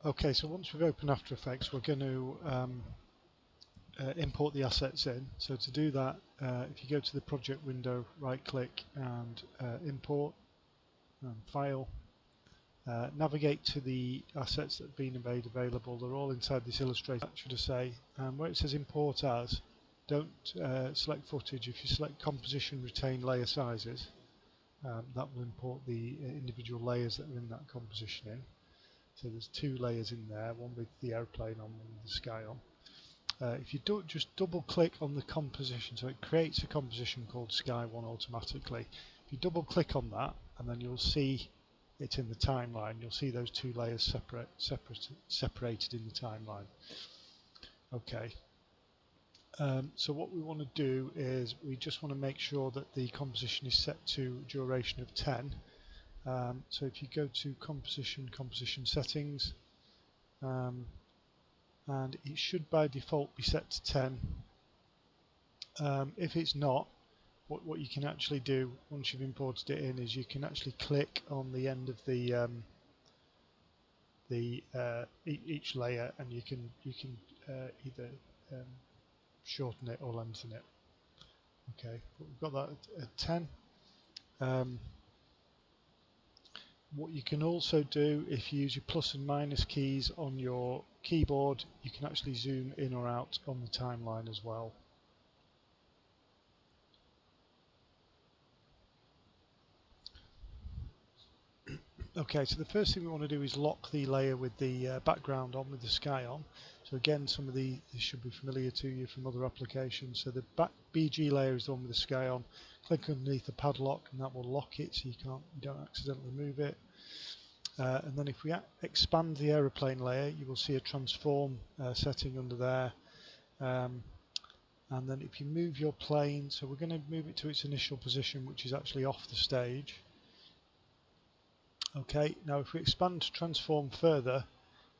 Okay, so once we've opened After Effects, we're going to import the assets in. So to do that, if you go to the project window, right click and import and file, navigate to the assets that have been made available. They're all inside this Illustrator, should I say. Where it says import as, don't select footage. If you select composition, retain layer sizes, that will import the individual layers that are in that composition in. So there's two layers in there, one with the airplane on, one with the sky on. If you just double click on the composition, so it creates a composition called Sky 1 automatically. If you double click on that, and then you'll see it in the timeline, you'll see those two layers separated in the timeline. Okay. So what we want to do is we just want to make sure that the composition is set to duration of 10. So if you go to composition settings, and it should by default be set to 10. If it's not, what you can actually do once you've imported it in is you can actually click on the end of each layer, and you can either shorten it or lengthen it. Okay, but we've got that at 10. What you can also do, if you use your plus and minus keys on your keyboard, you can actually zoom in or out on the timeline as well. Okay, so the first thing we want to do is lock the layer with the background on, with the sky on. So again, some of these should be familiar to you from other applications. So the BG layer is the one with the sky on. Click underneath the padlock and that will lock it so you don't accidentally move it. And then if we expand the aeroplane layer, you will see a transform setting under there. And then if you move your plane, so we're going to move it to its initial position, which is actually off the stage. Okay, now if we expand to transform further,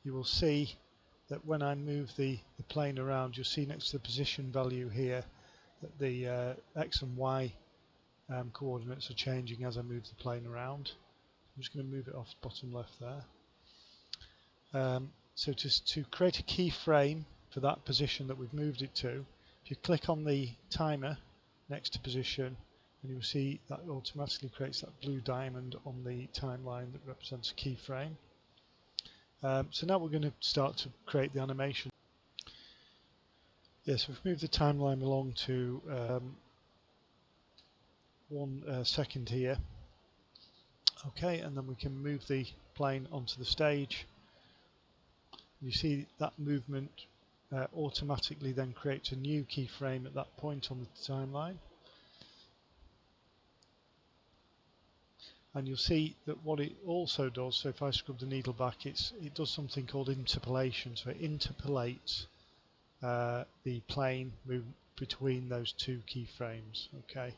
you will see that when I move the plane around, you'll see next to the position value here that the X and Y coordinates are changing as I move the plane around. I'm just going to move it off bottom left there. So to create a keyframe for that position that we've moved it to, if you click on the timer next to position, and you'll see that automatically creates that blue diamond on the timeline that represents a keyframe. So now we're going to start to create the animation. Yes, we've moved the timeline along to 1 second here. Okay, and then we can move the plane onto the stage. You see that movement automatically then creates a new keyframe at that point on the timeline. And you'll see that what it also does, so if I scrub the needle back, it does something called interpolation. So it interpolates the plane between those two keyframes. Okay.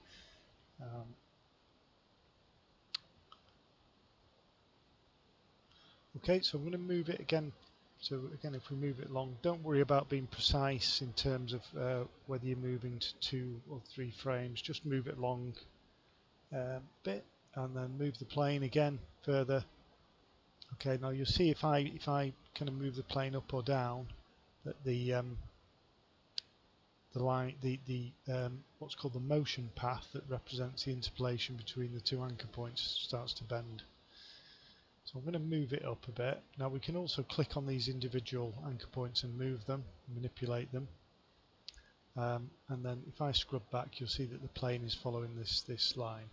Okay, so I'm going to move it again. So again, if we move it along, don't worry about being precise in terms of whether you're moving to 2 or 3 frames. Just move it along a bit, and then move the plane again further. Okay, now you'll see if I kind of move the plane up or down, that the line, what's called the motion path that represents the interpolation between the two anchor points starts to bend. So I'm going to move it up a bit. Now we can also click on these individual anchor points and move them, manipulate them. And then if I scrub back, you'll see that the plane is following this line.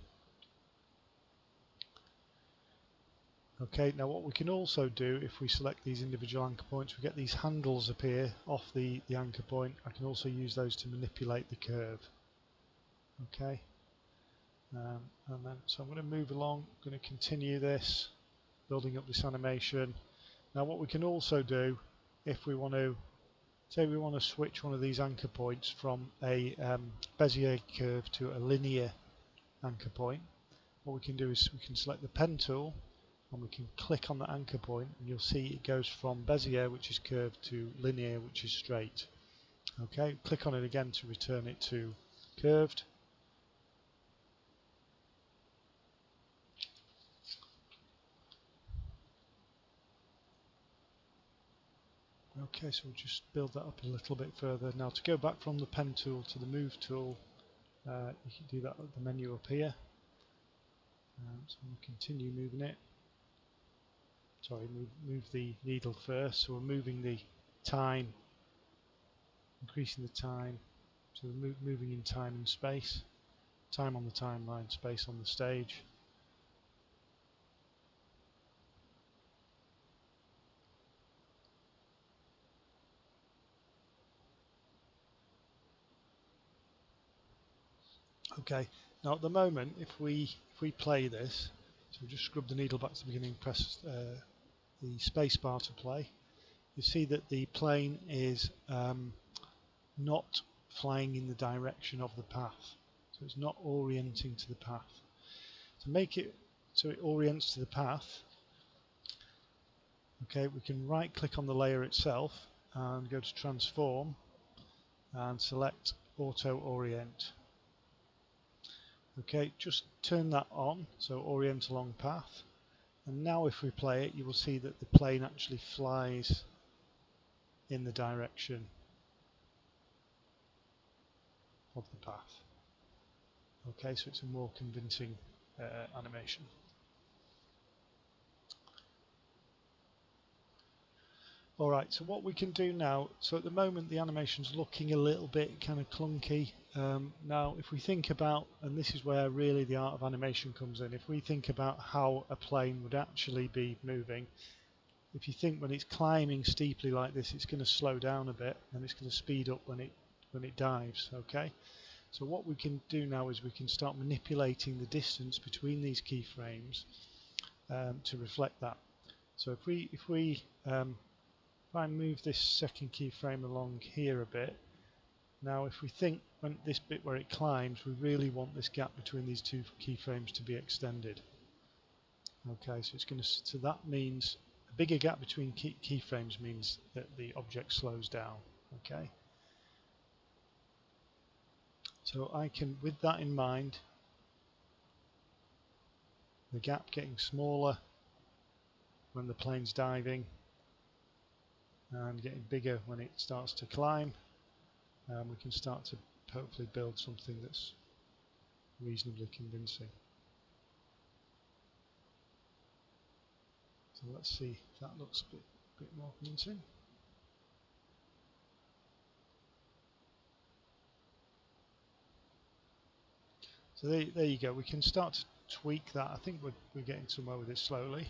Okay, now what we can also do, if we select these individual anchor points, we get these handles appear off the anchor point. I can also use those to manipulate the curve. Okay, and then so I'm going to move along, I'm going to continue this, building up this animation. Now what we can also do, if we want to, say we want to switch one of these anchor points from a Bezier curve to a linear anchor point, what we can do is we can select the pen tool, and we can click on the anchor point, and you'll see it goes from Bezier, which is curved, to linear, which is straight. Okay, click on it again to return it to curved. Okay, so we'll just build that up a little bit further. Now to go back from the pen tool to the move tool, you can do that with the menu up here. So we'll continue moving it. Sorry, move the needle first. So we're moving the time, increasing the time. So we're moving in time and space. Time on the timeline, space on the stage. Okay, now at the moment, if we play this, so just scrub the needle back to the beginning, press the space bar to play, you see that the plane is not flying in the direction of the path, so it's not orienting to the path. To make it so it orients to the path, okay, we can right click on the layer itself and go to transform and select auto orient. Okay, just turn that on, so orient along path, and now if we play it, you will see that the plane actually flies in the direction of the path. Okay, so it's a more convincing animation. Alright, so what we can do now, so at the moment the animation's looking a little bit kind of clunky. Now if we think about, and this is where really the art of animation comes in, if we think about how a plane would actually be moving, if you think when it's climbing steeply like this, it's going to slow down a bit and it's going to speed up when it dives. Okay, so what we can do now is we can start manipulating the distance between these keyframes to reflect that. So if I move this second keyframe along here a bit, now if we think when this bit where it climbs, we really want this gap between these two keyframes to be extended. Okay, so it's going to, so that means a bigger gap between keyframes means that the object slows down. Okay, so I can, with that in mind, the gap getting smaller when the plane's diving and getting bigger when it starts to climb, we can start to hopefully build something that's reasonably convincing. So let's see if that looks a bit more convincing. So there you go, we can start to tweak that. I think we're getting somewhere with it slowly.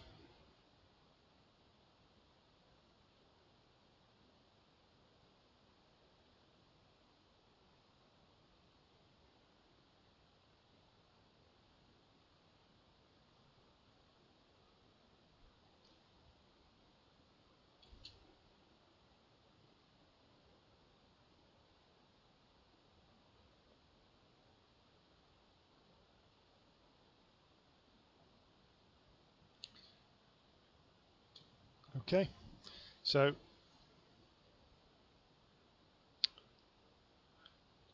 Okay, so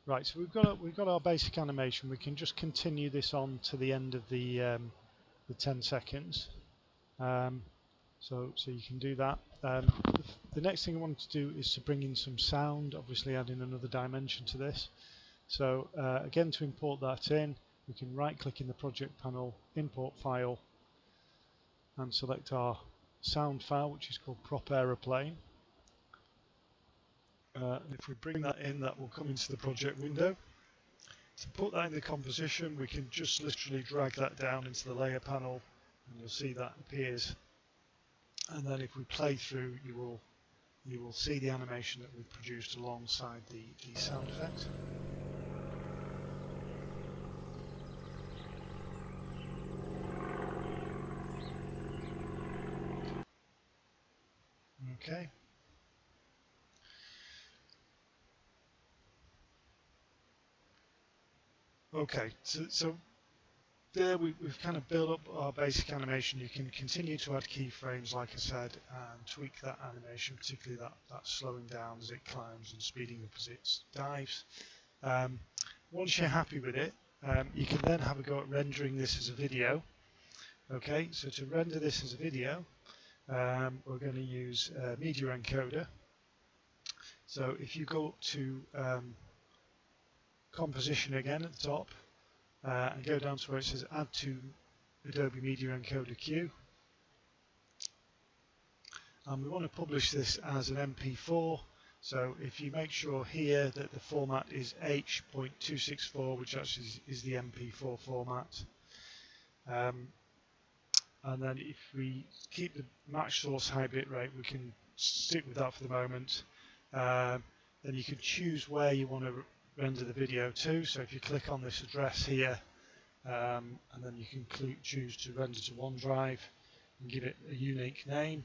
right, so we've got our basic animation. We can just continue this on to the end of the 10 seconds. So you can do that. The next thing I wanted to do is to bring in some sound, obviously adding another dimension to this. So again, to import that in, we can right click in the project panel, import file, and select our sound file, which is called prop aeroplane. If we bring that in, that will come into the project window. To put that in the composition, we can just literally drag that down into the layer panel, and you'll see that appears. And then if we play through, you will see the animation that we've produced alongside the sound effect. Okay. Okay, so there we've kind of built up our basic animation. You can continue to add keyframes, like I said, and tweak that animation, particularly that slowing down as it climbs and speeding up as it dives. Once you're happy with it, you can then have a go at rendering this as a video. Okay, so to render this as a video, we're going to use Media Encoder. So if you go up to composition again at the top and go down to where it says add to Adobe Media Encoder queue, and we want to publish this as an MP4. So if you make sure here that the format is H.264, which actually is the MP4 format, and then if we keep the match source high bit rate, we can stick with that for the moment. Then you can choose where you want to render the video to. So if you click on this address here, and then you can choose to render to OneDrive and give it a unique name.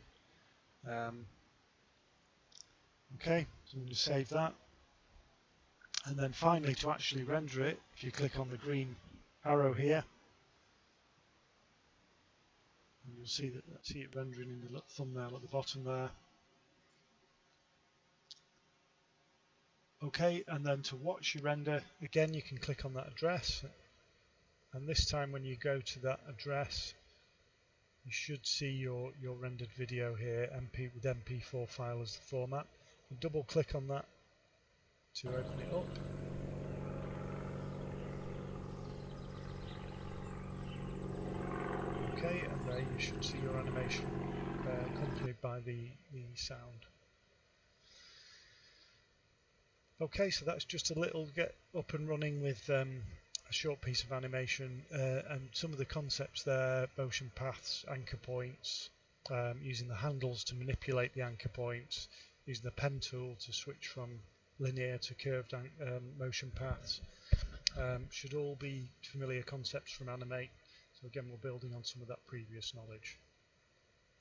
Okay, so I'm going to save that. And then finally, to actually render it, if you click on the green arrow here, and you'll see it rendering in the thumbnail at the bottom there. Okay, and then to watch your render, again you can click on that address, and this time when you go to that address, you should see your rendered video here, with MP4 file as the format. You double click on that to open it up. Okay, and there you should see your animation accompanied by the sound. Okay, so that's just a little get up and running with a short piece of animation and some of the concepts there: motion paths, anchor points, using the handles to manipulate the anchor points, using the pen tool to switch from linear to curved motion paths. Should all be familiar concepts from Animate. So again, we're building on some of that previous knowledge.